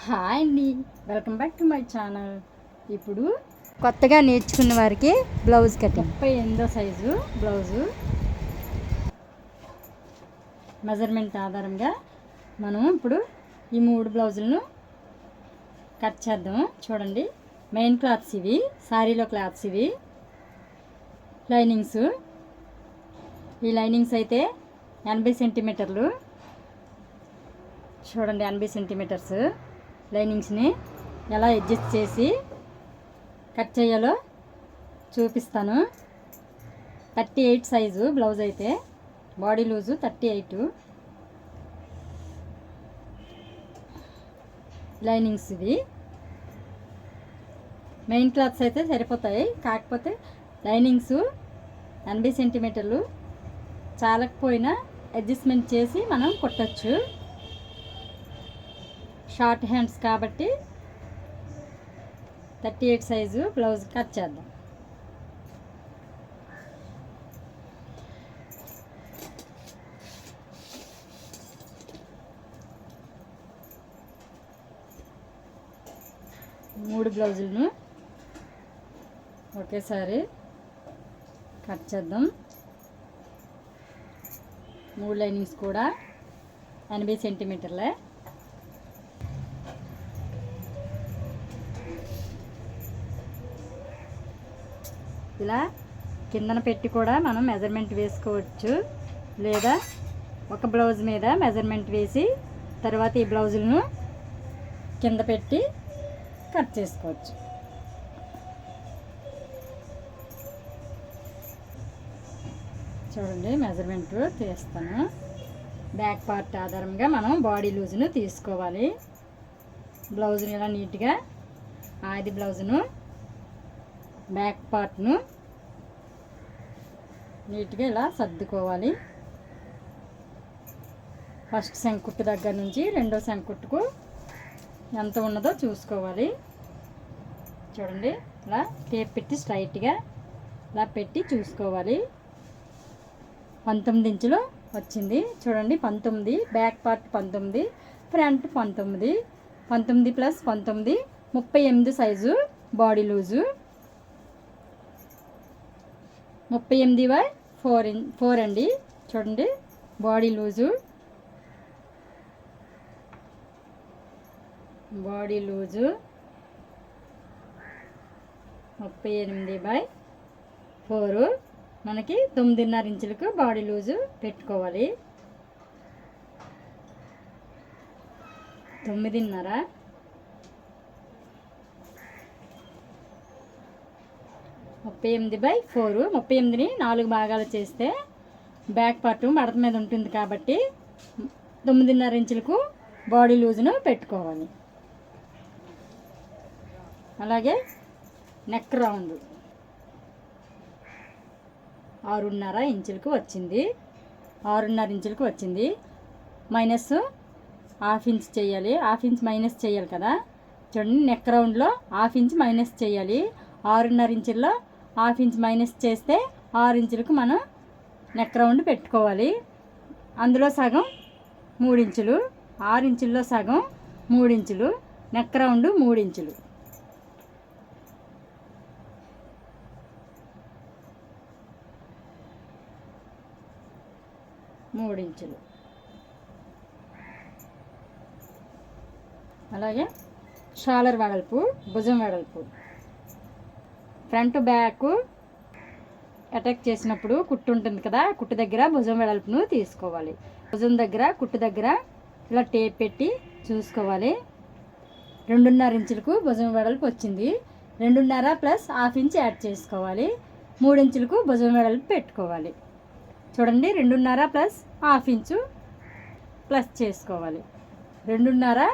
Hi అండి, welcome back to my channel. ఇప్పుడు కొత్తగా నేర్చుకున్న వారికి బ్లౌజ్ కటింగ్ 38వ సైజు బ్లౌజు మెజర్మెంట్ ఆధారంగా మనం ఇప్పుడు ఈ 3 బ్లౌజులను కట్ చేద్దాం. చూడండి, మెయిన్ క్లాత్స్ ఇవి, శారీలో క్లాత్స్ ఇవి, లైనింగ్స్. ఈ లైనింగ్స్ అయితే 80 సెంటీమీటర్లు. చూడండి, 80 సెంటీమీటర్స్ లైనింగ్స్ని ఎలా అడ్జస్ట్ చేసి కట్ చేయాలో చూపిస్తాను. 38 సైజు బ్లౌజ్ అయితే, బాడీ లూజు 38. లైనింగ్స్ ఇవి. మెయిన్ క్లాత్స్ అయితే సరిపోతాయి, కాకపోతే లైనింగ్స్ 80 సెంటీమీటర్లు చాలకపోయినా అడ్జస్ట్మెంట్ చేసి మనం కుట్టచ్చు. షార్ట్ హ్యాండ్స్ కాబట్టి 38 సైజు బ్లౌజ్ కట్ చేద్దాం. మూడు బ్లౌజులను ఒకేసారి కట్ చేద్దాం. 3 లైనింగ్స్ కూడా 80 సెంటీమీటర్లే. ఇలా కిందన పెట్టి కూడా మనం మెజర్మెంట్ వేసుకోవచ్చు, లేదా ఒక బ్లౌజ్ మీద మెజర్మెంట్ వేసి తర్వాత ఈ బ్లౌజులను కింద పెట్టి కట్ చేసుకోవచ్చు. చూడండి, మెజర్మెంట్ తీస్తాను. బ్యాక్ పార్ట్ ఆధారంగా మనం బాడీ లూజ్ను తీసుకోవాలి. బ్లౌజ్ని ఇలా నీట్గా ఆది బ్లౌజ్ను బ్యాక్ పార్ట్ను నీట్గా ఇలా సర్దుకోవాలి. ఫస్ట్ శంకుట్టు దగ్గర నుంచి రెండో శంకుట్టుకు ఎంత ఉన్నదో చూసుకోవాలి. చూడండి, ఇలా టేప్ పెట్టి స్ట్రైట్గా ఇలా పెట్టి చూసుకోవాలి. 19 ఇంచులు వచ్చింది. చూడండి, 19, back part 19, front 19, 19 plus 19 38 size body loose. 38/4 అండి. చూడండి, బాడీ లూజు 38/4. మనకి 9.5 ఇంచులకు బాడీ లూజు పెట్టుకోవాలి. 9.5. 38/4. 38ని 4 భాగాలు చేస్తే బ్యాక్ పార్ట్ మడత మీద ఉంటుంది కాబట్టి 9.5 ఇంచులకు బాడీ లూజ్ను పెట్టుకోవాలి. అలాగే నెక్ రౌండ్ 6.5 ఇంచులకు వచ్చింది. 6.5 ఇంచులకు వచ్చింది. మైనస్ ½ ఇంచ్ చేయాలి. ½ ఇంచ్ మైనస్ చేయాలి కదా. చూడండి, నెక్ రౌండ్లో ½ ఇంచ్ మైనస్ చేయాలి. 6.5 ఇంచుల్లో ½ ఇంచ్ మైనస్ చేస్తే 6 ఇంచులకు మనం నెక్ రౌండ్ పెట్టుకోవాలి. అందులో సగం 3 ఇంచులు, 6 ఇంచుల్లో సగం 3 ఇంచులు, నెక్ రౌండ్ 3 ఇంచులు. అలాగే షాలర్ వెడల్పు, భుజం వెడల్పు, ఫ్రంట్ బ్యాక్ అటాక్ చేసినప్పుడు కుట్టు ఉంటుంది కదా, కుట్టు దగ్గర భుజం వెడల్పును తీసుకోవాలి. భుజం దగ్గర కుట్టు దగ్గర ఇలా టేప్ పెట్టి చూసుకోవాలి. 2.5 ఇంచులకు భుజం వెడల్పు వచ్చింది. 2.5 ప్లస్ ½ ఇంచ్ యాడ్ చేసుకోవాలి. 3 ఇంచులకు భుజం వెడల్పు పెట్టుకోవాలి. చూడండి, 2.5 ప్లస్ ½ ఇంచు ప్లస్ చేసుకోవాలి. 2.5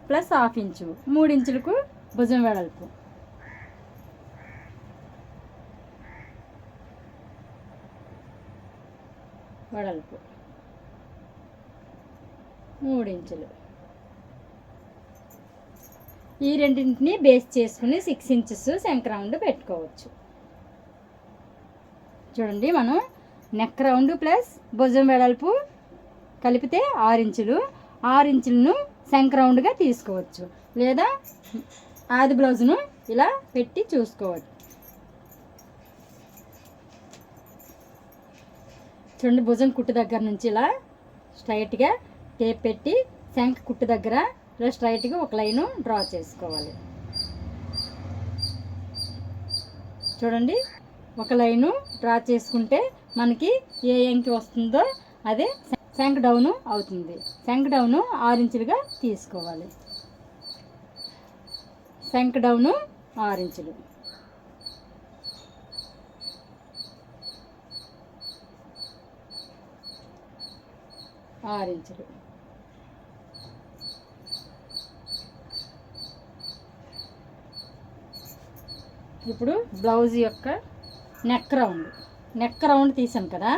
ప్లస్ ½ ఇంచు, 3 ఇంచులకు భుజం వెడల్పు. వెడల్పు 3 ఇంచులు. ఈ రెండింటిని బేస్ చేసుకుని 6 ఇంచెస్ శంక్ రౌండ్ పెట్టుకోవచ్చు. చూడండి, మనం నెక్ రౌండ్ ప్లస్ భుజం వెడల్పు కలిపితే 6 ఇంచులు. 6 ఇంచులను శంఖ రౌండ్గా తీసుకోవచ్చు, లేదా ఆది బ్లౌజ్ను ఇలా పెట్టి చూసుకోవచ్చు. చూడండి, భుజం కుట్టు దగ్గర నుంచి ఇలా స్ట్రైట్గా టేప్ పెట్టి శంఖ కుట్టు దగ్గర ఇలా స్ట్రైట్గా ఒక లైను డ్రా చేసుకోవాలి. చూడండి, ఒక లైను డ్రా చేసుకుంటే మనకి ఏ ఎంకి వస్తుందో అదే శంఖ డౌను అవుతుంది. శంఖ డౌను 6 ఇంచులుగా తీసుకోవాలి. శంఖ డౌను 6 ఇంచులు. ఇప్పుడు బ్లౌజ్ యొక్క నెక్ రౌండ్ తీసాం కదా,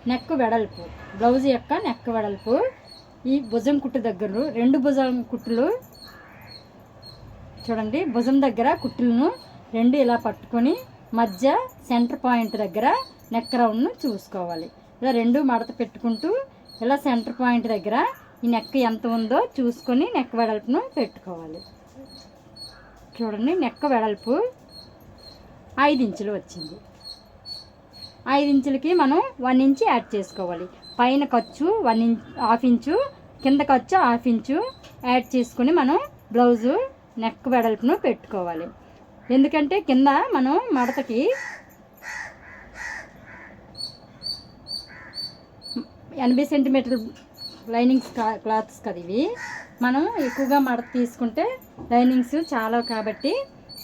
నెక్ వెడల్పు, బ్లౌజ్ యొక్క నెక్ వెడల్పు ఈ భుజం కుట్టు దగ్గర 2 భుజం కుట్టులు చూడండి, భుజం దగ్గర కుట్టులను 2 ఇలా పట్టుకొని మధ్య సెంటర్ పాయింట్ దగ్గర నెక్ రౌండ్ను చూసుకోవాలి. ఇలా 2 మడత పెట్టుకుంటూ ఇలా సెంటర్ పాయింట్ దగ్గర ఈ నెక్ ఎంత ఉందో చూసుకొని నెక్ వెడల్పును పెట్టుకోవాలి. చూడండి, నెక్ వెడల్పు 5 ఇంచులు వచ్చింది. 5 ఇంచులకి మనం 1 ఇంచ్ యాడ్ చేసుకోవాలి. పైన ఖర్చు 1.5 ఇంచు, కింద ఖర్చు 1/2 ఇంచు యాడ్ చేసుకొని మనం బ్లౌజు నెక్ వెడల్పును పెట్టుకోవాలి. ఎందుకంటే కింద మనం మడతకి 80 సెంటీమీటర్ లైనింగ్స్ క్లాత్స్ కదా ఇవి. మనం ఎక్కువగా మడత తీసుకుంటే లైనింగ్స్ చాలా కాబట్టి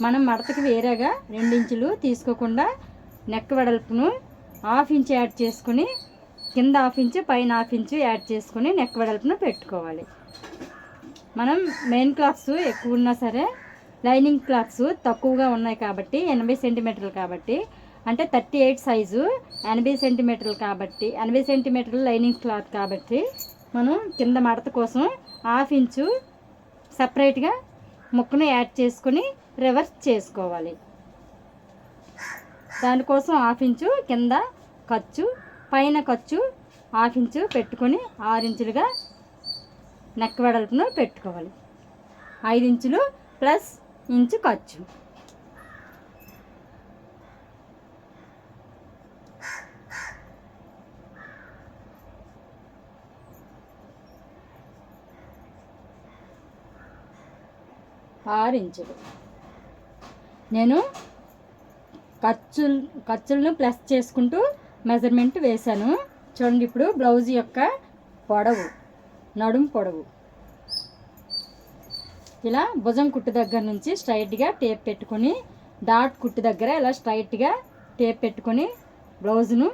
మనం మడతకి వేరేగా 2 ఇంచులు తీసుకోకుండా నెక్ వెడల్పును 1/2 ఇంచు యాడ్ చేసుకుని కింద 1/2 ఇంచు పైన 1/2 ఇంచు యాడ్ చేసుకుని నెక్ వెడల్పును పెట్టుకోవాలి. మనం మెయిన్ క్లాత్స్ ఎక్కువ ఉన్నా సరే లైనింగ్ క్లాత్స్ తక్కువగా ఉన్నాయి కాబట్టి 80 సెంటీమీటర్లు కాబట్టి, అంటే 38 సైజు 80 సెంటీమీటర్లు కాబట్టి 80 సెంటీమీటర్లు లైనింగ్ క్లాత్ కాబట్టి మనం కింద మడత కోసం 1/2 ఇంచు సపరేట్గా ముక్కను యాడ్ చేసుకుని రివర్స్ చేసుకోవాలి. దానికోసం 1/2 ఇంచు కింద ఖర్చు, పైన ఖర్చు 1/2 ఇంచు పెట్టుకొని 6 ఇంచులుగా నెక్ వెడల్పును పెట్టుకోవాలి. 5 ఇంచులు ప్లస్ ఇంచు ఖర్చు. ఆరు ఇంచులు. నేను ఖర్చులను ప్లస్ చేసుకుంటూ మెజర్మెంట్ వేశాను. చూడండి, ఇప్పుడు బ్లౌజ్ యొక్క పొడవు, నడుము పొడవు ఇలా భుజం కుట్టు దగ్గర నుంచి స్ట్రైట్గా టేప్ పెట్టుకొని డాట్ కుట్టు దగ్గర ఇలా స్ట్రైట్గా టేప్ పెట్టుకొని బ్లౌజ్ను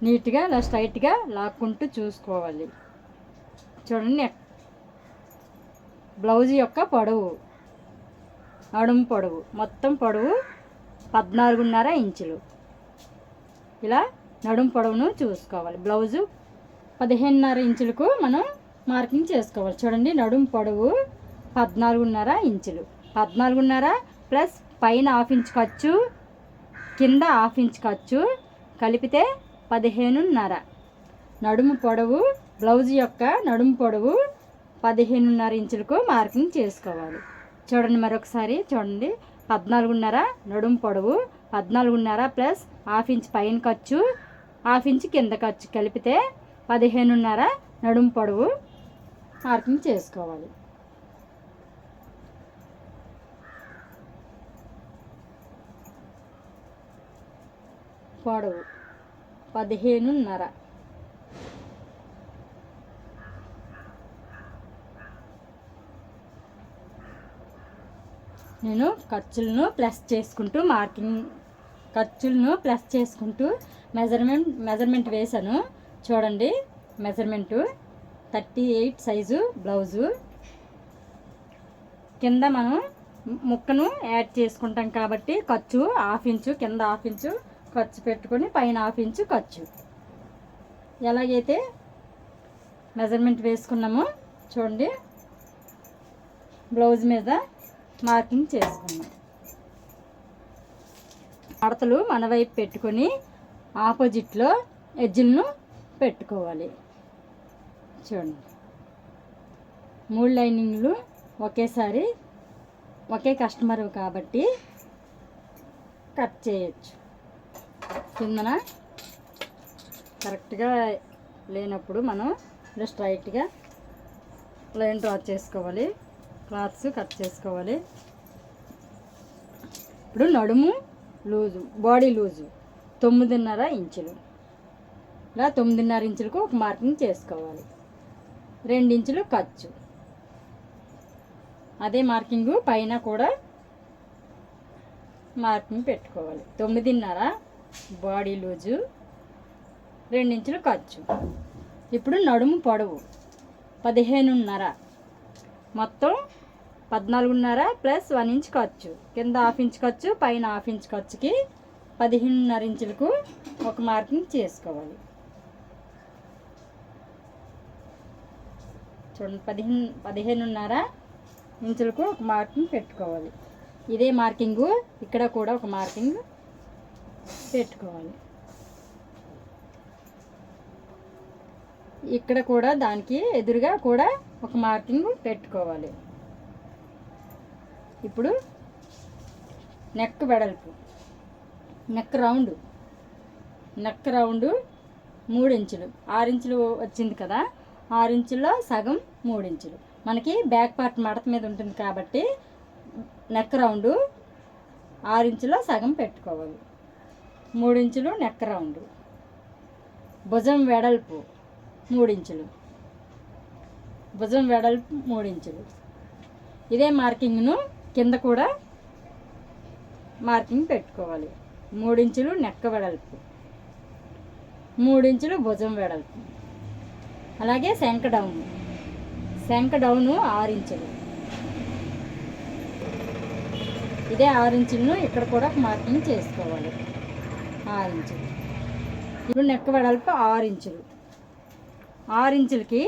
నీట్గా ఇలా స్ట్రైట్గా లాక్కుంటూ చూసుకోవాలి. చూడండి, బ్లౌజ్ యొక్క పొడవు, నడుము పొడవు, మొత్తం పొడవు 14.5 ఇంచులు. ఇలా నడుము పొడవును చూసుకోవాలి. బ్లౌజు 15.5 ఇంచులకు మనం మార్కింగ్ చేసుకోవాలి. చూడండి, నడుము పొడవు 14.5 ఇంచులు. 14.5 ప్లస్ పైన 1/2 ఇంచు ఖర్చు, కింద 1/2 ఇంచు ఖర్చు కలిపితే 15.5. నడుము పొడవు, బ్లౌజ్ యొక్క నడుము పొడవు 15.5 ఇంచులకు మార్కింగ్ చేసుకోవాలి. చూడండి, మరొకసారి చూడండి, 14.5 నడుము పొడవు, 14.5 ప్లస్ 1/2 ఇంచు పైన ఖర్చు, 1/2 ఇంచు కింద ఖర్చు కలిపితే 15.5 నడుము పొడవు మార్కింగ్ చేసుకోవాలి. పొడవు 15.5. నేను ఖర్చులను ప్లస్ చేసుకుంటూ మెజర్మెంట్ వేశాను. చూడండి, మెజర్మెంటు 38 సైజు బ్లౌజు. కింద మనం ముక్కను యాడ్ చేసుకుంటాం కాబట్టి ఖర్చు 1/2 ఇంచు, కింద 1/2 ఇంచు ఖర్చు పెట్టుకొని పైన 1/2 ఇంచు ఖర్చు. ఎలాగైతే మెజర్మెంట్ వేసుకున్నామో చూడండి, బ్లౌజ్ మీద మార్కింగ్ చేసుకున్నాం. మడతలు మన వైపు పెట్టుకొని ఆపోజిట్లో ఎడ్జ్లను పెట్టుకోవాలి. చూడండి, 3 లైనింగ్లు ఒకేసారి ఒకే కస్టమర్ కాబట్టి కట్ చేయొచ్చు. కిందన కరెక్ట్గా లేనప్పుడు మనం ఇలా స్ట్రైట్గా లైన్ డ్రా చేసుకోవాలి. క్లాత్స్ కట్ చేసుకోవాలి. ఇప్పుడు నడుము లూజు, బాడీ లూజు 9.5 ఇంచులు. ఇలా 9.5 ఇంచులకు ఒక మార్కింగ్ చేసుకోవాలి. 2 ఇంచులు ఖర్చు. అదే మార్కింగు పైన కూడా మార్కింగ్ పెట్టుకోవాలి. 9.5 బాడీ లూజు, 2 ఇంచులు ఖర్చు. ఇప్పుడు నడుము పొడవు 15.5, మొత్తం 14.5 ప్లస్ 1 ఇంచ్ ఖర్చు. కింద 1/2 ఇంచ్ ఖర్చు, పైన 1/2 ఇంచ్ ఖర్చుకి 15.5 ఇంచులకు ఒక మార్కింగ్ చేసుకోవాలి. చూడండి, 15.5 ఇంచులకు ఒక మార్కింగ్ పెట్టుకోవాలి. ఇదే మార్కింగు ఇక్కడ కూడా ఒక మార్కింగ్ పెట్టుకోవాలి. ఇక్కడ కూడా దానికి ఎదురుగా కూడా ఒక మార్కింగ్ పెట్టుకోవాలి. ఇప్పుడు నెక్ వెడల్పు, నెక్ రౌండ్ 3 ఇంచులు. 6 ఇంచులు వచ్చింది కదా, 6 ఇంచుల్లో సగం 3 ఇంచులు. మనకి బ్యాక్ పార్ట్ మడత మీద ఉంటుంది కాబట్టి నెక్ రౌండ్ 6 ఇంచులో సగం పెట్టుకోవాలి. 3 ఇంచులు నెక్ రౌండ్. భుజం వెడల్పు 3 ఇంచులు. భుజం వెడల్పు 3 ఇంచులు. ఇదే మార్కింగ్ను కింద కూడా మార్కింగ్ పెట్టుకోవాలి. 3 ఇంచులు నెక్ వెడల్పు, 3 ఇంచులు భుజం వెడల్పు. అలాగే శంఖ డౌను 6 ఇంచులు. ఇదే 6 ఇంచులను ఇక్కడ కూడా మార్కింగ్ చేసుకోవాలి. 6 ఇంచులు. ఇప్పుడు నెక్ వెడల్పు 6 ఇంచులు. 6 ఇంచులకి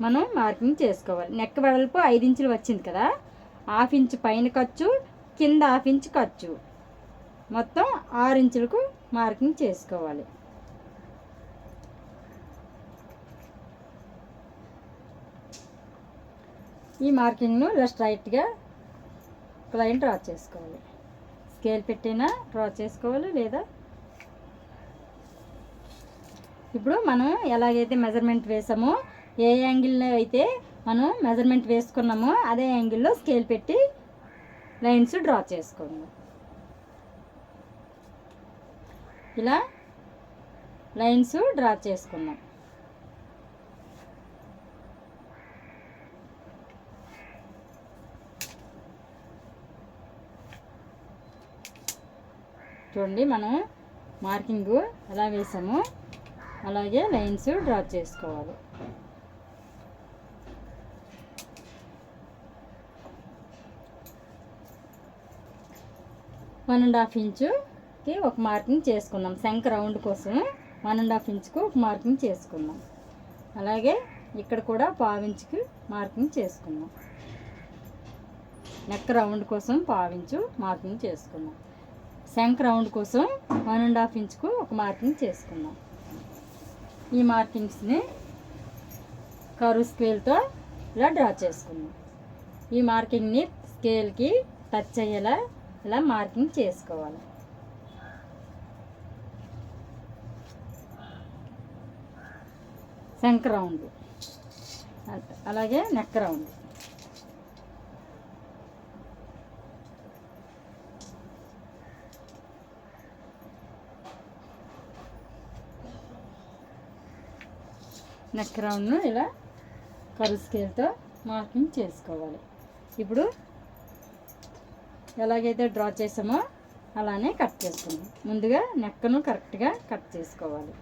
మనం మార్కింగ్ చేసుకోవాలి. నెక్ వెడల్పు 5 ఇంచులు వచ్చింది కదా, 1/2 ఇంచ్ పైన ఖర్చు, కింద 1/2 ఇంచ్ ఖర్చు, మొత్తం 6 ఇంచులకు మార్కింగ్ చేసుకోవాలి. ఈ మార్కింగ్ను ఇలా స్ట్రైట్గా లైన్ డ్రా చేసుకోవాలి. స్కేల్ పెట్టినా డ్రా చేసుకోవాలి, లేదా ఇప్పుడు మనం ఎలాగైతే మెజర్మెంట్ వేసామో, ఏ యాంగిల్లో అయితే మనం మెజర్మెంట్ వేసుకున్నామో అదే యాంగిల్లో స్కేల్ పెట్టి లైన్స్ డ్రా చేసుకుందాం. ఇలా లైన్స్ డ్రా చేసుకుందాం. చూడండి, మనం మార్కింగ్ ఎలా వేసామో అలాగే లైన్స్ డ్రా చేసుకోవాలి. వన్ అండ్ హాఫ్ ఇంచుకి ఒక మార్కింగ్ చేసుకుందాం. శంఖ రౌండ్ కోసం 1.5 ఇంచుకు ఒక మార్కింగ్ చేసుకుందాం. అలాగే ఇక్కడ కూడా 1/2 ఇంచుకి మార్కింగ్ చేసుకుందాం. నెక్ రౌండ్ కోసం 1/2 ఇంచు మార్కింగ్ చేసుకుందాం. శంఖ రౌండ్ కోసం 1.5 ఇంచుకు ఒక మార్కింగ్ చేసుకుందాం. ఈ మార్కింగ్స్ని కర్వ్ స్కేల్తో ఇలా డ్రా చేసుకుందాం. ఈ మార్కింగ్ని స్కేల్కి టచ్ అయ్యేలా ఇలా మార్కింగ్ చేసుకోవాలి. శంఖ రౌండ్, అలాగే నెక్ రౌండ్. నెక్ రౌండ్ను ఇలా కర్వ్ స్కేల్తో మార్కింగ్ చేసుకోవాలి. ఇప్పుడు ఎలాగైతే డ్రా చేసామో అలానే కట్ చేసుకుందాం. ముందుగా నెక్ను కరెక్ట్గా కట్ చేసుకోవాలి.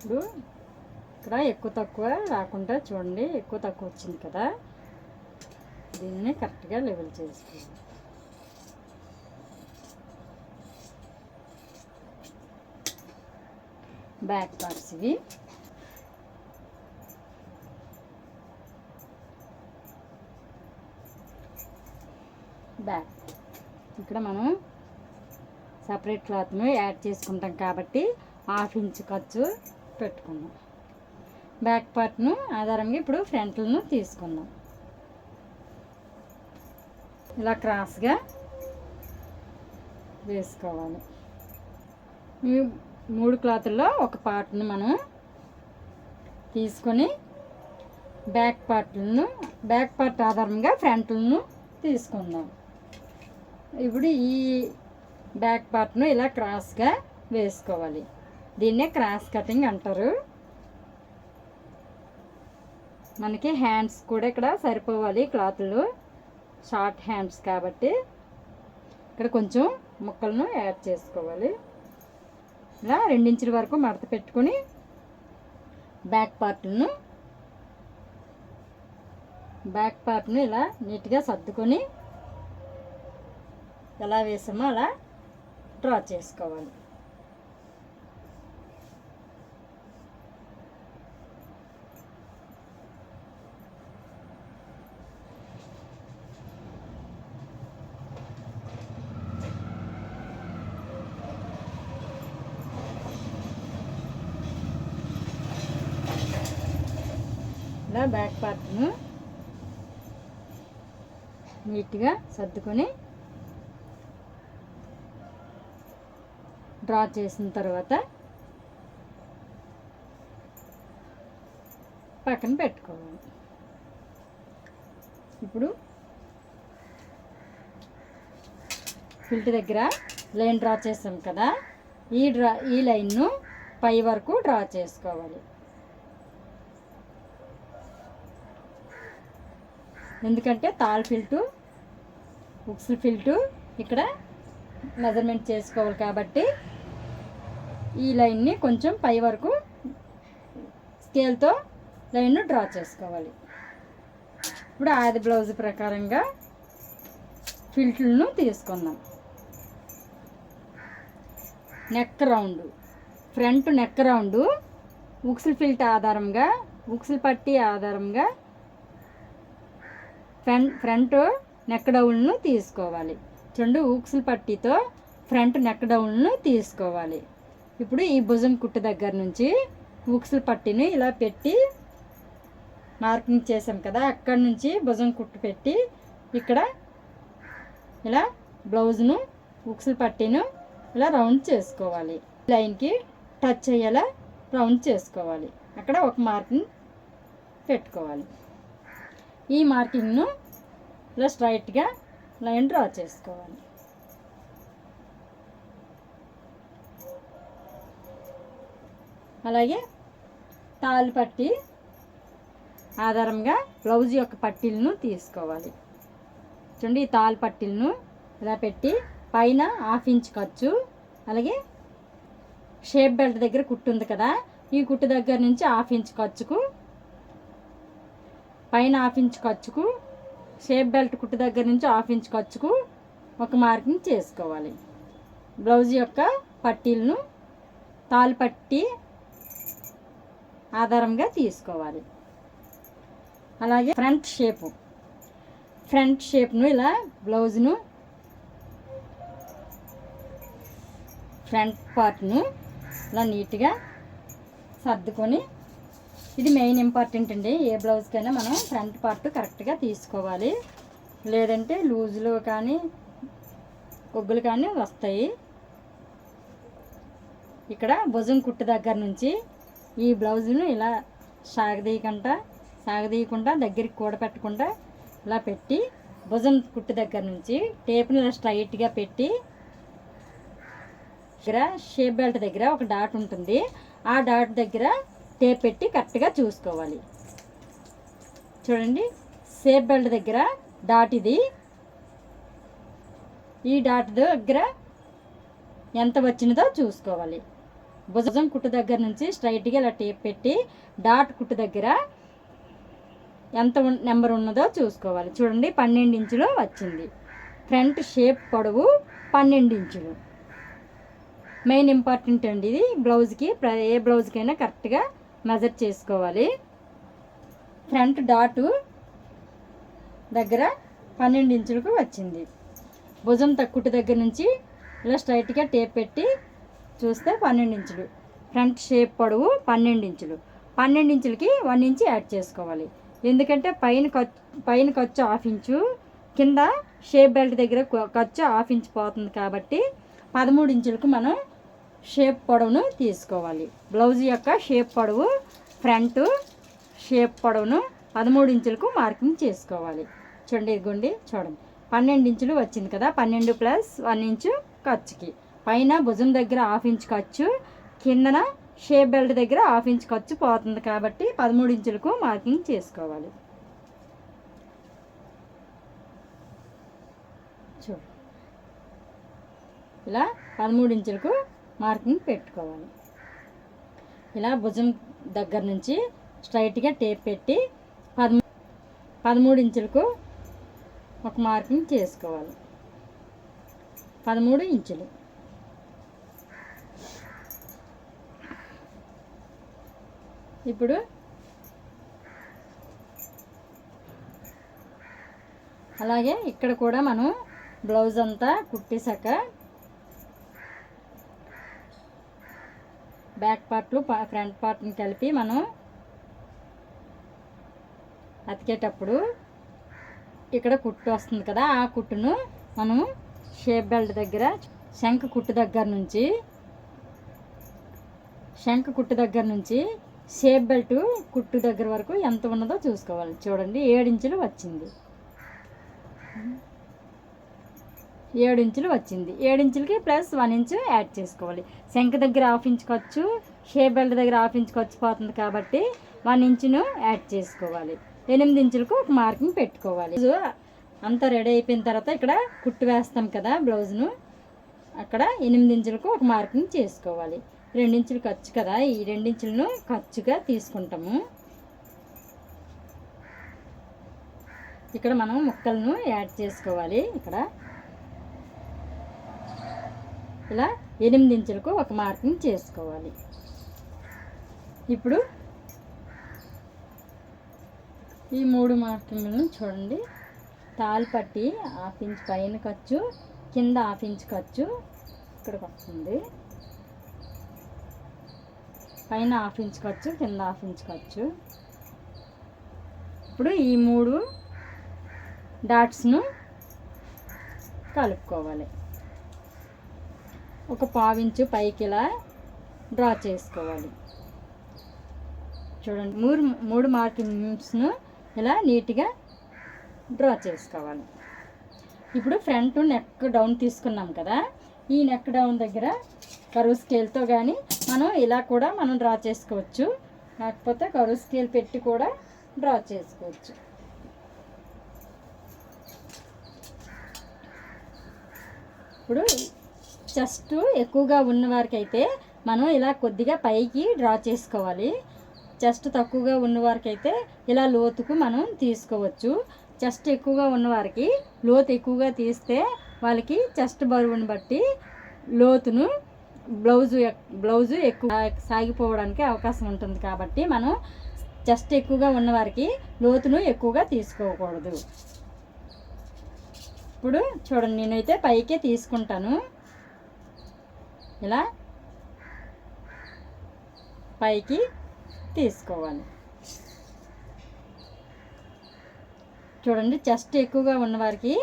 ఇప్పుడు ఇక్కడ ఎక్కువ తక్కువ రాకుండా చూడండి, ఎక్కువ తక్కువ వచ్చింది కదా, దీన్ని కరెక్ట్గా లెవెల్ చేసుకోవాలి. బ్యాక్ పార్ట్స్ ఇవి. బ్యాక్ ఇక్కడ మనం సపరేట్ క్లాత్ను యాడ్ చేసుకుంటాం కాబట్టి 1/2 ఇంచ్ ఖర్చు పెట్టుకుందాం. బ్యాక్ పార్ట్ను ఆధారంగా ఇప్పుడు ఫ్రంట్లను తీసుకుందాం. ఇలా క్రాస్గా వేసుకోవాలి. ఈ 3 క్లాతుల్లో ఒక పార్ట్ను మనం తీసుకొని బ్యాక్ పార్ట్ ఆధారంగా ఫ్రంట్లను తీసుకుందాం. ఇప్పుడు ఈ బ్యాక్ పార్ట్ను ఇలా క్రాస్గా వేసుకోవాలి. దీన్నే క్రాస్ కటింగ్ అంటారు. మనకి హ్యాండ్స్ కూడా ఇక్కడ సరిపోవాలి, క్లాత్లు షార్ట్ హ్యాండ్స్ కాబట్టి ఇక్కడ కొంచెం ముక్కలను యాడ్ చేసుకోవాలి. ఇలా 2 ఇంచుల వరకు మడత పెట్టుకొని బ్యాక్ పార్ట్ను ఇలా నీట్గా సర్దుకొని ఎలా వేసామో అలా డ్రా చేసుకోవాలి. ఇలా బ్యాక్ పార్ట్ను నీట్గా సర్దుకొని డ్రా చేసిన తర్వాత పక్కన పెట్టుకోవాలి. ఇప్పుడు ఫిల్ట్ దగ్గర లైన్ డ్రా చేసాం కదా, ఈ లైన్ను పై వరకు డ్రా చేసుకోవాలి. ఎందుకంటే తాళ్ ఫిల్టు, ఉక్సుల్ ఫిల్టు ఇక్కడ మెజర్మెంట్ చేసుకోవాలి కాబట్టి ఈ లైన్ని కొంచెం పై వరకు స్కేల్తో లైన్ను డ్రా చేసుకోవాలి. ఇప్పుడు ఆది బ్లౌజ్ ప్రకారంగా ఫిల్ట్లను తీసుకుందాం. Neck round, front neck round ఉక్సుల్ ఫిల్ట్ ఆధారంగా, ఉక్సుల్ పట్టీ ఆధారంగా ఫ్రంట్ నెక్ డౌన్ను తీసుకోవాలి. చూడండి, ఉక్సుల్ పట్టీతో ఫ్రంట్ నెక్ డౌన్ను తీసుకోవాలి. ఇప్పుడు ఈ భుజం కుట్టు దగ్గర నుంచి ఉక్సుల్ పట్టీని ఇలా పెట్టి మార్కింగ్ చేసాం కదా, అక్కడి నుంచి భుజం కుట్టు పెట్టి ఇక్కడ ఇలా బ్లౌజ్ను ఉక్సుల్ పట్టీను ఇలా రౌండ్ చేసుకోవాలి. లైన్కి టచ్ అయ్యేలా రౌండ్ చేసుకోవాలి. అక్కడ ఒక మార్కింగ్ పెట్టుకోవాలి. ఈ మార్కింగ్ను ఇలా స్ట్రైట్గా లైన్ డ్రా చేసుకోవాలి. అలాగే తాళ్ళు పట్టి ఆధారంగా బ్లౌజ్ యొక్క పట్టీలను తీసుకోవాలి. చూడండి, ఈ తాళ్ళు పట్టీలను ఇలా పెట్టి పైన 1/2 ఇంచ్ ఖర్చు, అలాగే షేప్ బెల్ట్ దగ్గర కుట్టు ఉంది కదా, ఈ కుట్టు దగ్గర నుంచి 1/2 ఇంచ్ ఖర్చుకు, పైన 1/2 ఇంచ్ ఖర్చుకు, షేప్ బెల్ట్ కుట్టు దగ్గర నుంచి 1/2 ఇంచ్ ఖర్చుకు ఒక మార్కింగ్ చేసుకోవాలి. బ్లౌజ్ యొక్క పట్టీలను తాళ్ళు పట్టి ఆధారంగా తీసుకోవాలి. అలాగే ఫ్రంట్ షేప్ను ఇలా బ్లౌజ్ను ఫ్రంట్ పార్ట్ను ఇలా నీట్గా సర్దుకొని, ఇది మెయిన్ ఇంపార్టెంట్ అండి. ఏ బ్లౌజ్కైనా మనం ఫ్రంట్ పార్ట్ కరెక్ట్గా తీసుకోవాలి, లేదంటే లూజులు కానీ ఒగ్గులు కానీ వస్తాయి. ఇక్కడ భుజం కుట్టు దగ్గర నుంచి ఈ బ్లౌజును ఇలా సాగదీయకుండా దగ్గరికి కూడపెట్టకుండా ఇలా పెట్టి భుజం కుట్టు దగ్గర నుంచి టేప్ని ఇలా స్ట్రైట్గా పెట్టి దగ్గర షేప్ బెల్ట్ దగ్గర ఒక డాట్ ఉంటుంది, ఆ డాట్ దగ్గర టేప్ పెట్టి కరెక్ట్గా చూసుకోవాలి. చూడండి, షేప్ బెల్ట్ దగ్గర డాట్ ఇది, ఈ డాట్ దగ్గర ఎంత వచ్చినదో చూసుకోవాలి. భుజం కుట్టు దగ్గర నుంచి స్ట్రైట్గా ఇలా టేప్ పెట్టి డాట్ కుట్టు దగ్గర ఎంత నెంబర్ ఉన్నదో చూసుకోవాలి. చూడండి 12 ఇంచులు వచ్చింది. ఫ్రంట్ షేప్ పొడవు 12 ఇంచులు. మెయిన్ ఇంపార్టెంట్ అండి ఇది. బ్లౌజ్కి ఏ బ్లౌజ్కైనా కరెక్ట్గా మెజర్ చేసుకోవాలి. ఫ్రంట్ డాటు దగ్గర 12 ఇంచులకు వచ్చింది. భుజం కుట్టు దగ్గర నుంచి ఇలా స్ట్రైట్గా టేప్ పెట్టి చూస్తే 12 ఇంచులు. ఫ్రంట్ షేప్ పొడవు 12 ఇంచులు. 12 ఇంచులకి 1 ఇంచు యాడ్ చేసుకోవాలి. ఎందుకంటే పైన ఖర్చు 1/2 ఇంచు, కింద షేప్ బెల్ట్ దగ్గర ఖర్చు 1/2 ఇంచు పోతుంది కాబట్టి 13 ఇంచులకు మనం షేప్ పొడవును తీసుకోవాలి. బ్లౌజ్ యొక్క షేప్ పొడవు ఫ్రంట్ షేప్ పొడవును 13 ఇంచులకు మార్కింగ్ చేసుకోవాలి. చూడండి ఇదిగోండి, చూడండి 12 ఇంచులు వచ్చింది కదా. 12 ప్లస్ 1 ఇంచు ఖర్చుకి, పైన భుజం దగ్గర 1/2 ఇంచు ఖర్చు, కిందన షేప్ బెల్ట్ దగ్గర 1/2 ఇంచు ఖర్చు పోతుంది కాబట్టి 13 ఇంచులకు మార్కింగ్ చేసుకోవాలి. చూడు ఇలా 13 ఇంచులకు మార్కింగ్ పెట్టుకోవాలి. ఇలా భుజం దగ్గర నుంచి స్ట్రైట్గా టేప్ పెట్టి 13 ఇంచులకు ఒక మార్కింగ్ చేసుకోవాలి. 13 ఇంచులు. ఇప్పుడు అలాగే ఇక్కడ కూడా మనం బ్లౌజ్ అంతా కుట్టేశాక బ్యాక్ పార్ట్లు ఫ్రంట్ పార్ట్ని కలిపి మనం అతికేటప్పుడు ఇక్కడ కుట్టు వస్తుంది కదా, ఆ కుట్టును మనం షేప్ బెల్ట్ దగ్గర శంఖ కుట్టు దగ్గర నుంచి షేప్ బెల్ట్ కుట్టు దగ్గర వరకు ఎంత ఉన్నదో చూసుకోవాలి. చూడండి 7 ఇంచులు వచ్చింది. 7 ఇంచులు వచ్చింది. 7 ఇంచులకి ప్లస్ 1 ఇంచు యాడ్ చేసుకోవాలి. శంఖ దగ్గర 1/2 ఇంచు ఖర్చు, షేప్ బెల్ట్ దగ్గర 1/2 ఇంచు ఖర్చు పోతుంది కాబట్టి 1 ఇంచును యాడ్ చేసుకోవాలి. 8 ఇంచులకు ఒక మార్కింగ్ పెట్టుకోవాలి. అంతా రెడీ అయిపోయిన తర్వాత ఇక్కడ కుట్టు వేస్తాం కదా బ్లౌజ్ను, అక్కడ 8 ఇంచులకు ఒక మార్కింగ్ చేసుకోవాలి. 2 ఇంచులు ఖర్చు కదా, ఈ 2 ఇంచులను ఖర్చుగా తీసుకుంటాము. ఇక్కడ మనం ముక్కలను యాడ్ చేసుకోవాలి. ఇక్కడ ఇలా 8 ఇంచులకు ఒక మార్కింగ్ చేసుకోవాలి. ఇప్పుడు ఈ 3 మార్కింగ్లను చూడండి. తాళ్ళు పట్టి 1/2 ఇంచు పైన ఖర్చు, కింద 1/2 ఇంచు ఖర్చు ఇక్కడికి వస్తుంది. పైన 1/2 ఇంచు ఖర్చు, కింద 1/2 ఇంచు ఖర్చు. ఇప్పుడు ఈ 3 డాట్స్ను కలుపుకోవాలి. ఒక 1/2 ఇంచు పైకి ఇలా డ్రా చేసుకోవాలి. చూడండి 3 మార్కింగ్స్ను ఇలా నీట్గా డ్రా చేసుకోవాలి. ఇప్పుడు ఫ్రంట్ నెక్ డౌన్ తీసుకున్నాం కదా, ఈ నెక్ డౌన్ దగ్గర కరువు స్కేల్తో కానీ మనం ఇలా కూడా మనం డ్రా చేసుకోవచ్చు, కాకపోతే కరువు స్కేల్ పెట్టి కూడా డ్రా చేసుకోవచ్చు. ఇప్పుడు చెస్ట్ ఎక్కువగా ఉన్న వారికి అయితే మనం ఇలా కొద్దిగా పైకి డ్రా చేసుకోవాలి. చెస్ట్ తక్కువగా ఉన్నవారికి అయితే ఇలా లోతుకు మనం తీసుకోవచ్చు. చెస్ట్ ఎక్కువగా ఉన్నవారికి లోతు ఎక్కువగా తీస్తే వాళ్ళకి చెస్ట్ బరువుని బట్టి లోతును బ్లౌజు ఎక్కువ సాగిపోవడానికి అవకాశం ఉంటుంది కాబట్టి మనం చెస్ట్ ఎక్కువగా ఉన్నవారికి లోతును ఎక్కువగా తీసుకోకూడదు. ఇప్పుడు చూడండి, నేనైతే పైకే తీసుకుంటాను. ఇలా పైకి తీసుకోవాలి. చూడండి, చెస్ట్ ఎక్కువగా ఉన్నవారికి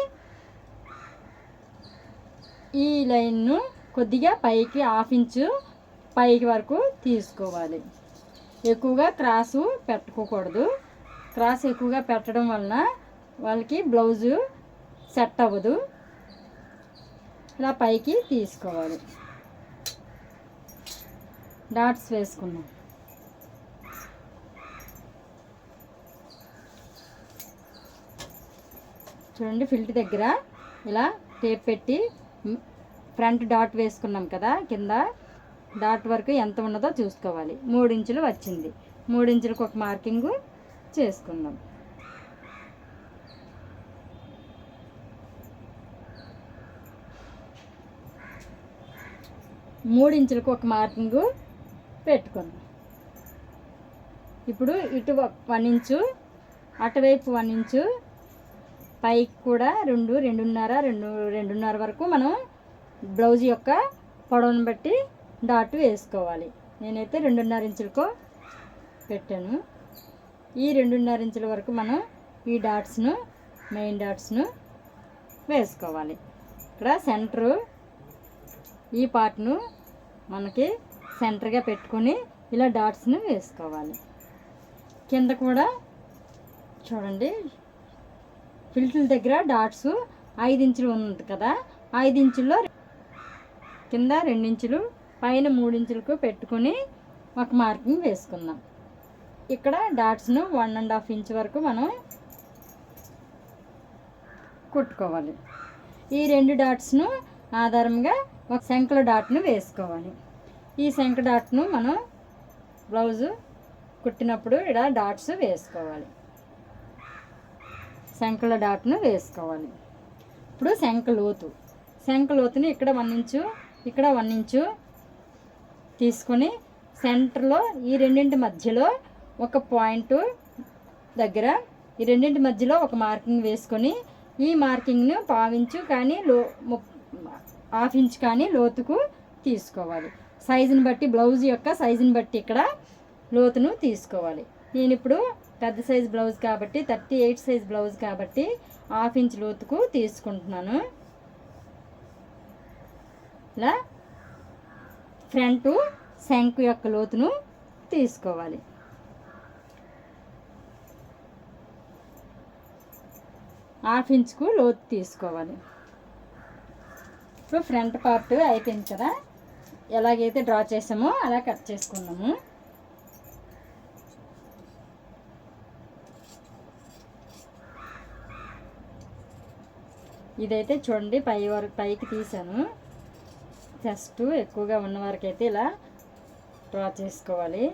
ఈ లైన్ను కొద్దిగా పైకి 1/2 ఇంచు పైకి వరకు తీసుకోవాలి. ఎక్కువగా క్రాసు పెట్టుకోకూడదు. క్రాస్ ఎక్కువగా పెట్టడం వలన వాళ్ళకి బ్లౌజు సెట్ అవ్వదు. ఇలా పైకి తీసుకోవాలి. డాట్స్ వేసుకున్నాం. చూడండి, ఫిల్ట్ దగ్గర ఇలా టేప్ పెట్టి ఫ్రంట్ డాట్ వేసుకున్నాం కదా కింద, డాట్ వరకు ఎంత ఉన్నదో చూసుకోవాలి. 3 ఇంచులు వచ్చింది. 3 ఇంచులకు ఒక మార్కింగు చేసుకుందాం. మూడు ఇంచులకు ఒక మార్కింగు పెట్టుకుందాం. ఇప్పుడు ఇటు 1 ఇంచు, అటువైపు 1 ఇంచు, పైకి కూడా 2.5 వరకు మనం బ్లౌజ్ యొక్క పొడవును బట్టి డాట్ వేసుకోవాలి. నేనైతే 2.5 ఇంచులకు పెట్టాను. ఈ 2.5 ఇంచుల వరకు మనం ఈ డాట్స్ను, మెయిన్ డాట్స్ను వేసుకోవాలి. ఇక్కడ సెంటరు ఈ పార్ట్ను మనకి సెంటర్గా పెట్టుకొని ఇలా డాట్స్ను వేసుకోవాలి. కింద కూడా చూడండి, ఫిల్టుల దగ్గర డాట్స్ 5 ఇంచులు ఉంది కదా, 5 ఇంచుల్లో కింద 2 ఇంచులు, పైన 3 ఇంచులకు పెట్టుకొని ఒక మార్కింగ్ వేసుకుందాం. ఇక్కడ డాట్స్ను 1.5 ఇంచ్ వరకు మనం కుట్టుకోవాలి. ఈ 2 డాట్స్ను ఆధారంగా ఒక శంకుల డాట్ను వేసుకోవాలి. ఈ శంకు డాట్ను మనం బ్లౌజు కుట్టినప్పుడు ఇలా డాట్స్ వేసుకోవాలి. శంకుల డాట్ను వేసుకోవాలి. ఇప్పుడు శంకు లోతుని ఇక్కడ 1 ఇంచు, ఇక్కడ 1 ఇంచు తీసుకొని సెంటర్లో ఈ రెండింటి మధ్యలో ఒక పాయింట్ దగ్గర ఈ రెండింటి మధ్యలో ఒక మార్కింగ్ వేసుకొని ఈ మార్కింగ్ను 1/2 ఇంచు కానీ 1/2 ఇంచ్ కానీ లోతుకు తీసుకోవాలి. సైజుని బట్టి, బ్లౌజ్ యొక్క సైజుని బట్టి ఇక్కడ లోతును తీసుకోవాలి. నేను ఇప్పుడు పెద్ద సైజ్ బ్లౌజ్ కాబట్టి 38 సైజ్ బ్లౌజ్ కాబట్టి 1/2 ఇంచ్ లోతుకు తీసుకుంటున్నాను. ఇలా ఫ్రంట్ శంకు యొక్క లోతును తీసుకోవాలి. హాఫ్ ఇంచుకు లోతు తీసుకోవాలి. ఇప్పుడు ఫ్రంట్ పార్ట్ అయిపోయింది కదా, ఎలాగైతే డ్రా చేసామో అలా కట్ చేసుకున్నాము. ఇదైతే చూడండి పైకి తీసాను. చెస్ట్ ఎక్కువగా ఉన్న వరకు అయితే ఇలా డ్రా చేసుకోవాలి.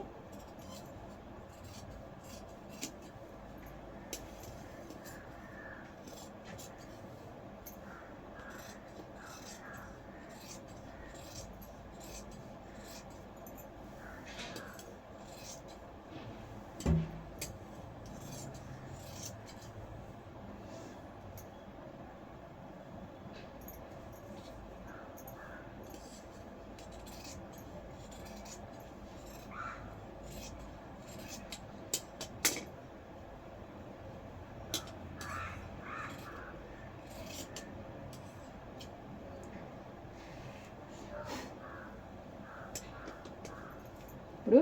ఇప్పుడు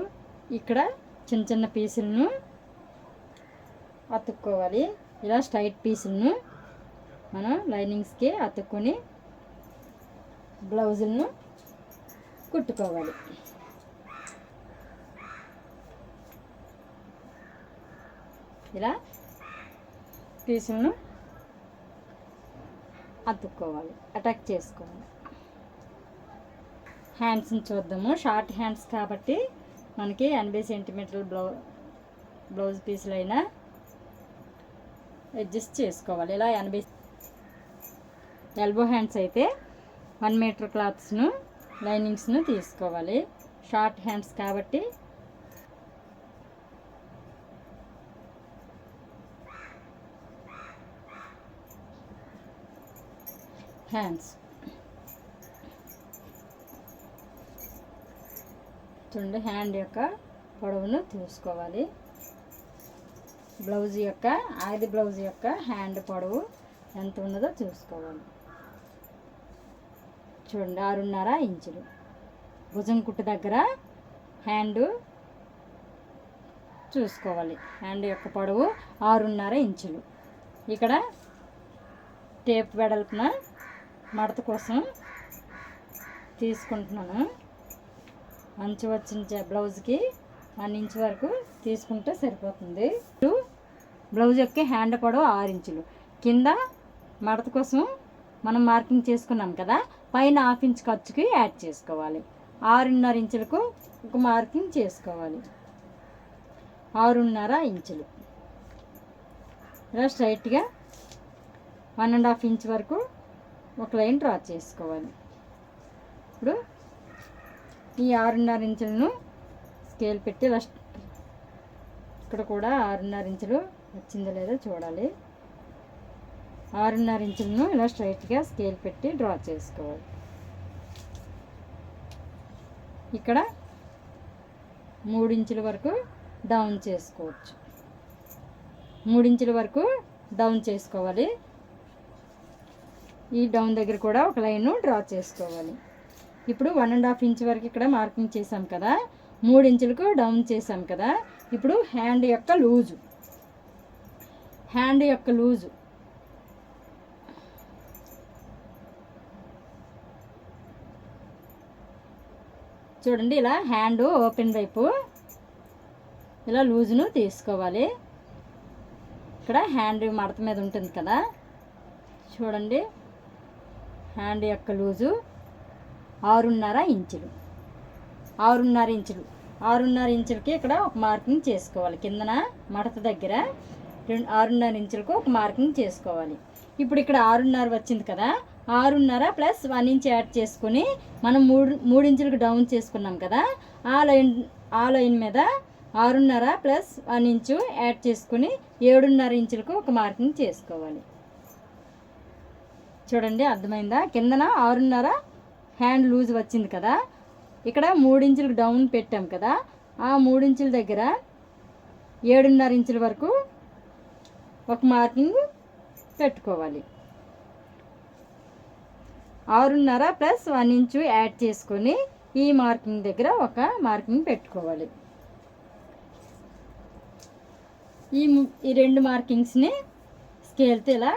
ఇక్కడ చిన్న చిన్న పీసులను అతుక్కోవాలి. ఇలా స్ట్రైట్ పీసులను మనం లైనింగ్స్కి అతుక్కొని బ్లౌజులను కుట్టుకోవాలి. ఇలా పీసులను అతుక్కోవాలి, అటాక్ చేసుకోవాలి. హ్యాండ్స్ని చూద్దాము. షార్ట్ హ్యాండ్స్ కాబట్టి మనకి 80 సెంటీమీటర్ల బ్లౌజ్ పీసులు అయినా అడ్జస్ట్ చేసుకోవాలి. ఇలా 80. ఎల్బో హ్యాండ్స్ అయితే 1 మీటర్ క్లాత్స్ను లైనింగ్స్ను తీసుకోవాలి. షార్ట్ హ్యాండ్స్ కాబట్టి హ్యాండ్స్ చూడండి, హ్యాండ్ యొక్క పొడవును తీసుకోవాలి. బ్లౌజ్ యొక్క ఆది బ్లౌజ్ యొక్క హ్యాండ్ పొడవు ఎంత ఉన్నదో చూసుకోవాలి. చూడండి 6.5 ఇంచులు. భుజం కుట్టు దగ్గర హ్యాండ్ చూసుకోవాలి. హ్యాండ్ యొక్క పొడవు 6.5 ఇంచులు. ఇక్కడ టేప్ వెడల్పున మడత కోసం తీసుకుంటున్నాను. అంచు వచ్చిన బ్లౌజ్కి 1 ఇంచ్ వరకు తీసుకుంటే సరిపోతుంది. బ్లౌజ్ యొక్క హ్యాండ్ పొడవు 6 ఇంచులు. కింద మడత కోసం మనం మార్కింగ్ చేసుకున్నాం కదా, పైన 1/2 ఇంచ్ ఖర్చుకి యాడ్ చేసుకోవాలి. 6.5 ఇంచులకు ఒక మార్కింగ్ చేసుకోవాలి. 6.5 ఇంచులు ఇలా స్ట్రైట్గా 1.5 ఇంచ్ వరకు ఒక లైన్ డ్రా చేసుకోవాలి. ఇప్పుడు ఈ 6.5 ఇంచులను స్కేల్ పెట్టి ఇలా ఇక్కడ కూడా 6.5 ఇంచులు వచ్చిందో లేదో చూడాలి. 6.5 ఇంచులను ఇలా స్ట్రైట్గా స్కేల్ పెట్టి డ్రా చేసుకోవాలి. ఇక్కడ 3 ఇంచుల వరకు డౌన్ చేసుకోవచ్చు. 3 ఇంచుల వరకు డౌన్ చేసుకోవాలి. ఈ డౌన్ దగ్గర కూడా ఒక లైన్ డ్రా చేసుకోవాలి. ఇప్పుడు 1.5 ఇంచ్ వరకు ఇక్కడ మార్కింగ్ చేసాం కదా, 3 ఇంచులకు డౌన్ చేసాం కదా. ఇప్పుడు హ్యాండ్ యొక్క లూజు చూడండి. ఇలా హ్యాండ్ ఓపెన్ వైపు ఇలా లూజును తీసుకోవాలి. ఇక్కడ హ్యాండ్ మడత మీద ఉంటుంది కదా, చూడండి. హ్యాండ్ యొక్క లూజు 6.5 ఇంచులు. 6.5 ఇంచులకి ఇక్కడ ఒక మార్కింగ్ చేసుకోవాలి. కిందన మడత దగ్గర 6.5 ఇంచులకు ఒక మార్కింగ్ చేసుకోవాలి. ఇప్పుడు ఇక్కడ 6.5 వచ్చింది కదా, 6.5 ప్లస్ 1 ఇంచ్ యాడ్ చేసుకుని మనం 3 ఇంచులకు డౌన్ చేసుకున్నాం కదా, ఆ లైన్ మీద 6.5 ప్లస్ 1 ఇంచు యాడ్ చేసుకుని 7.5 ఇంచులకు ఒక మార్కింగ్ చేసుకోవాలి. చూడండి, అర్థమైందా? కిందన 6.5 హ్యాండ్ లూజ్ వచ్చింది కదా, ఇక్కడ 3 ఇంచులకు డౌన్ పెట్టాం కదా, ఆ 3 ఇంచుల దగ్గర 7.5 ఇంచుల వరకు ఒక మార్కింగ్ పెట్టుకోవాలి. 6.5 ప్లస్ 1 ఇంచు యాడ్ చేసుకొని ఈ మార్కింగ్ దగ్గర ఒక మార్కింగ్ పెట్టుకోవాలి. ఈ 2 మార్కింగ్స్ని స్కేల్తో ఇలా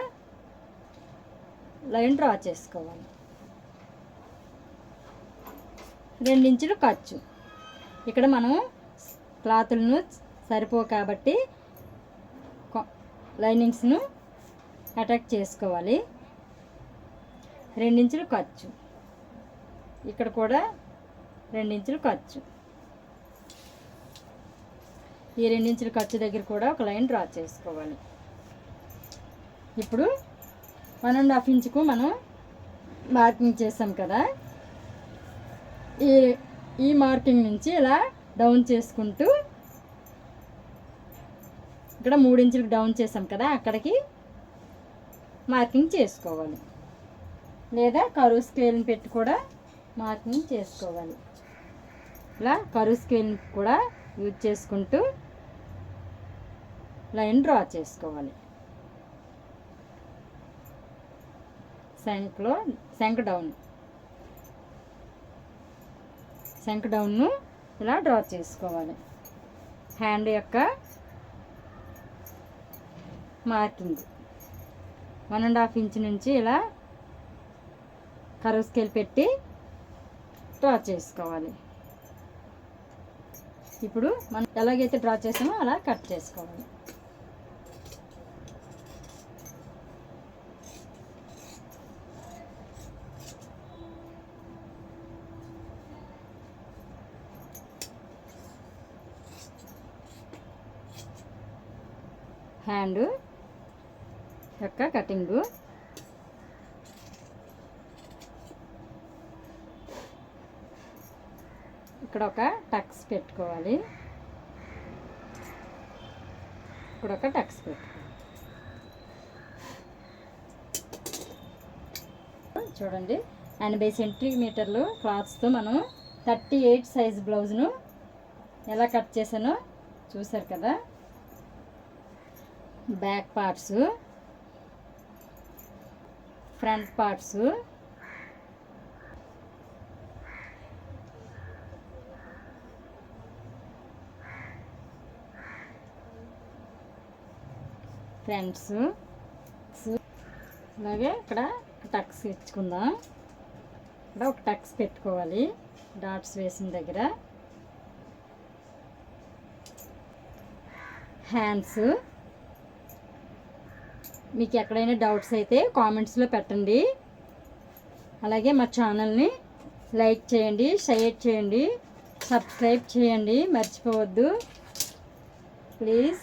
లైన్ డ్రా చేసుకోవాలి. 2 ఇంచులు ఖర్చు. ఇక్కడ మనం క్లాతులను సరిపో కాబట్టి లైనింగ్స్ను అటాక్ చేసుకోవాలి. 2 ఇంచులు ఖర్చు. ఇక్కడ కూడా 2 ఇంచులు ఖర్చు. ఈ 2 ఇంచుల ఖర్చు దగ్గర కూడా ఒక లైన్ డ్రా చేసుకోవాలి. ఇప్పుడు 1.5 ఇంచుకు మనం మార్కింగ్ చేసాం కదా, ఈ మార్కింగ్ నుంచి ఇలా డౌన్ చేసుకుంటూ ఇక్కడ 3 ఇంచులకు డౌన్ చేసాం కదా, అక్కడికి మార్కింగ్ చేసుకోవాలి. లేదా కరువు స్కేల్ని పెట్టి కూడా మార్కింగ్ చేసుకోవాలి. ఇలా కరువు స్కేల్ని కూడా యూజ్ చేసుకుంటూ లైన్ డ్రా చేసుకోవాలి. శంక్ డౌన్ను ఇలా డ్రా చేసుకోవాలి. హ్యాండ్ యొక్క మార్కింగ్ 1.5 ఇంచ్ నుంచి ఇలా కరువు స్కేల్ పెట్టి డ్రా చేసుకోవాలి. ఇప్పుడు మనం ఎలాగైతే డ్రా చేసామో అలా కట్ చేసుకోవాలి. హ్యాండ్ యొక్క కటింగు ఇక్కడ ఒక టక్స్ పెట్టుకోవాలి. ఇక్కడ ఒక టక్స్ పెట్టుకోవాలి. చూడండి, 80 సెంటీమీటర్లు క్లాత్స్తో మనం 38 సైజ్ బ్లౌజ్ను ఎలా కట్ చేశానో చూసారు కదా. Back parts, front parts, fronts, అలాగే ఇక్కడ టక్స్ ఇచ్చుకుందాం. ఇక్కడ ఒక టక్స్ పెట్టుకోవాలి డాట్స్ వేసిన దగ్గర. హ్యాండ్స్, మీకు ఎక్కడైనా డౌట్స్ అయితే కామెంట్స్లో పెట్టండి. అలాగే మా ఛానల్ని లైక్ చేయండి, షేర్ చేయండి, సబ్స్క్రైబ్ చేయండి, మర్చిపోవద్దు ప్లీజ్.